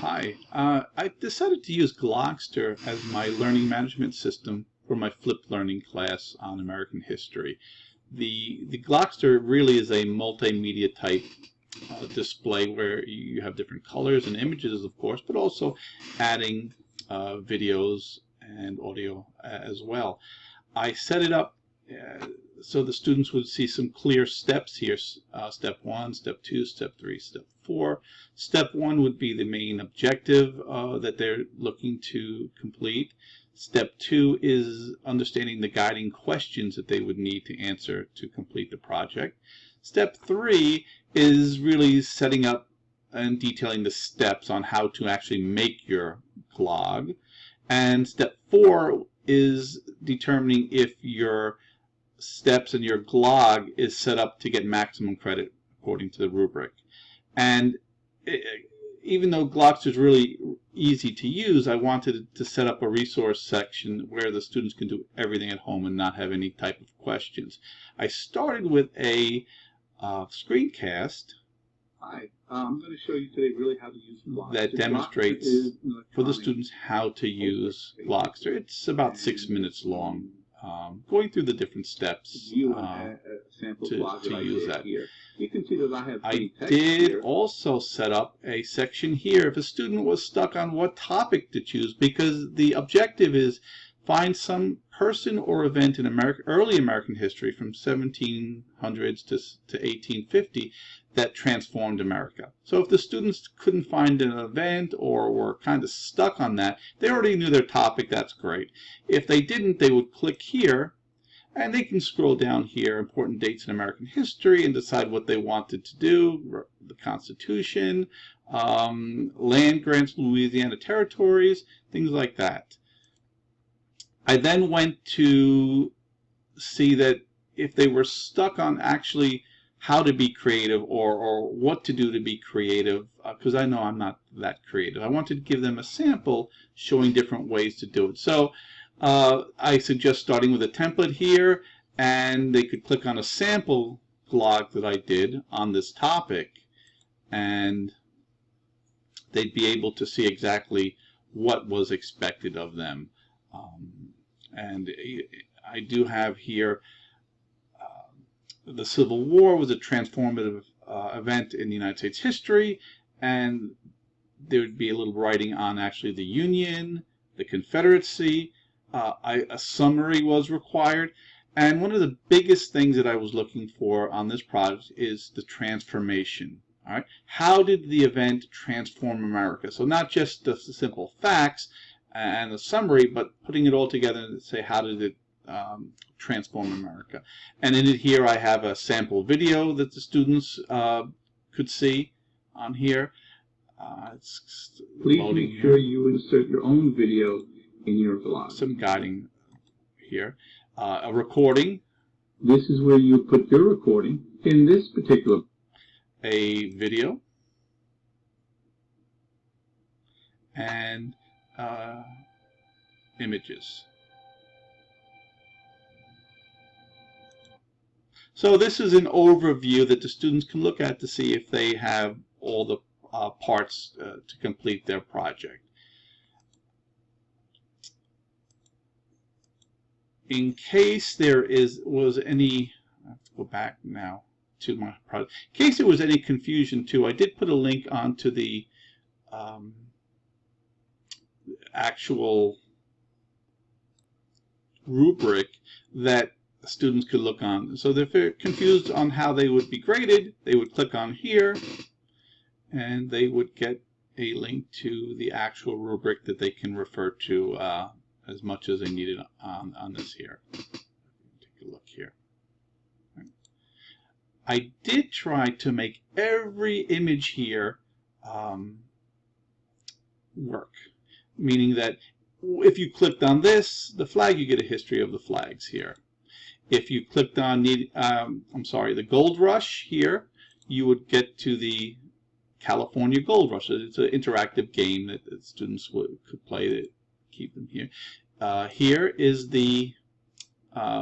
Hi. I decided to use Glogster as my learning management system for my flipped learning class on American history. The Glogster really is a multimedia type display where you have different colors and images, of course, but also adding videos and audio as well. I set it up so the students would see some clear steps here. Step 1, Step 2, Step 3, Step 4. Step 1 would be the main objective that they're looking to complete. Step 2 is understanding the guiding questions that they would need to answer to complete the project. Step 3 is really setting up and detailing the steps on how to actually make your glog. And Step 4 is determining if your steps in your glog is set up to get maximum credit according to the rubric. And even though Glogster is really easy to use, I wanted to set up a resource section where the students can do everything at home and not have any type of questions. I started with a screencast. Hi, I'm going to show you today really how to use Glogster. That demonstrates for the students how to use Glogster. It's about 6 minutes long, going through the different steps to use that. You can see that I have I did also set up a section here if a student was stuck on what topic to choose, because the objective is find person or event in early American history from 1700s to 1850 that transformed America. So if the students couldn't find an event or were kind of stuck on that, they already knew their topic, that's great. If they didn't, they would click here and they can scroll down here, important dates in American history, and decide what they wanted to do, the Constitution, land grants, Louisiana territories, things like that. I then went to see that if they were stuck on actually how to be creative or what to do to be creative, because I know I'm not that creative. I wanted to give them a sample showing different ways to do it. So I suggest starting with a template here, and they could click on a sample glog that I did on this topic, and they'd be able to see exactly what was expected of them. And I do have here the Civil War was a transformative event in the United States history, and there would be a little writing on actually the Union, the Confederacy. A summary was required, and one of the biggest things that I was looking for on this project is the transformation. All right, how did the event transform America? So not just the simple facts and the summary, but putting it all together and say how did it transform America. And in it here I have a sample video that the students could see on here. Please make sure you insert your own video in your glog. Some guiding here. A recording. This is where you put your recording. In this particular, a video. And images. So this is an overview that the students can look at to see if they have all the parts to complete their project. In case there was any, I have to go back now to my project. In case there was any confusion too, I did put a link onto the actual rubric that students could look on. So if they're confused on how they would be graded, they would click on here and they would get a link to the actual rubric that they can refer to as much as they needed on this here. Take a look here. I did try to make every image here work, meaning that if you clicked on this, the flag, you get a history of the flags here. If you clicked on the Gold Rush here, you would get to the California Gold Rush. It's an interactive game that students could play to keep them here. Here is the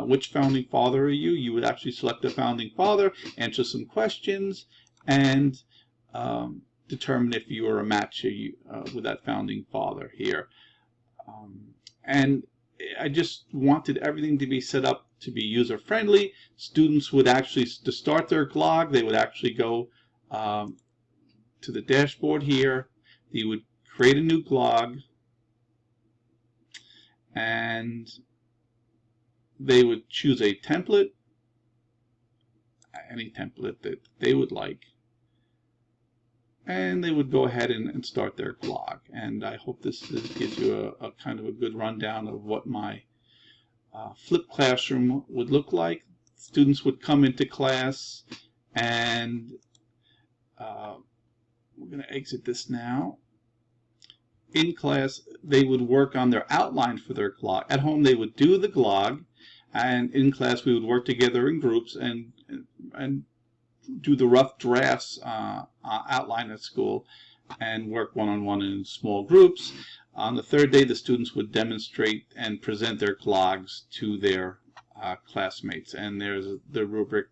which founding father are you? You would actually select the founding father, answer some questions, and determine if you were a match with that founding father here. And I just wanted everything to be set up to be user-friendly. Students would actually, to start their glog, they would actually go to the dashboard here. You would create a new glog, and they would choose a template, any template that they would like, and they would go ahead and start their blog. And I hope this gives you a kind of a good rundown of what my flipped classroom would look like. Students would come into class, and we're going to exit this now. In class, they would work on their outline for their glog. At home, they would do the glog, and in class, we would work together in groups and do the rough drafts outline at school, and work one-on-one in small groups. On the third day, the students would demonstrate and present their glogs to their classmates, and the rubric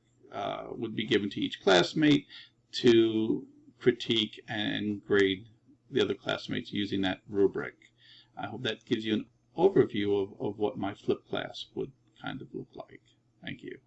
would be given to each classmate to critique and grade the other classmates using that rubric. I hope that gives you an overview of what my flipped class would kind of look like. Thank you.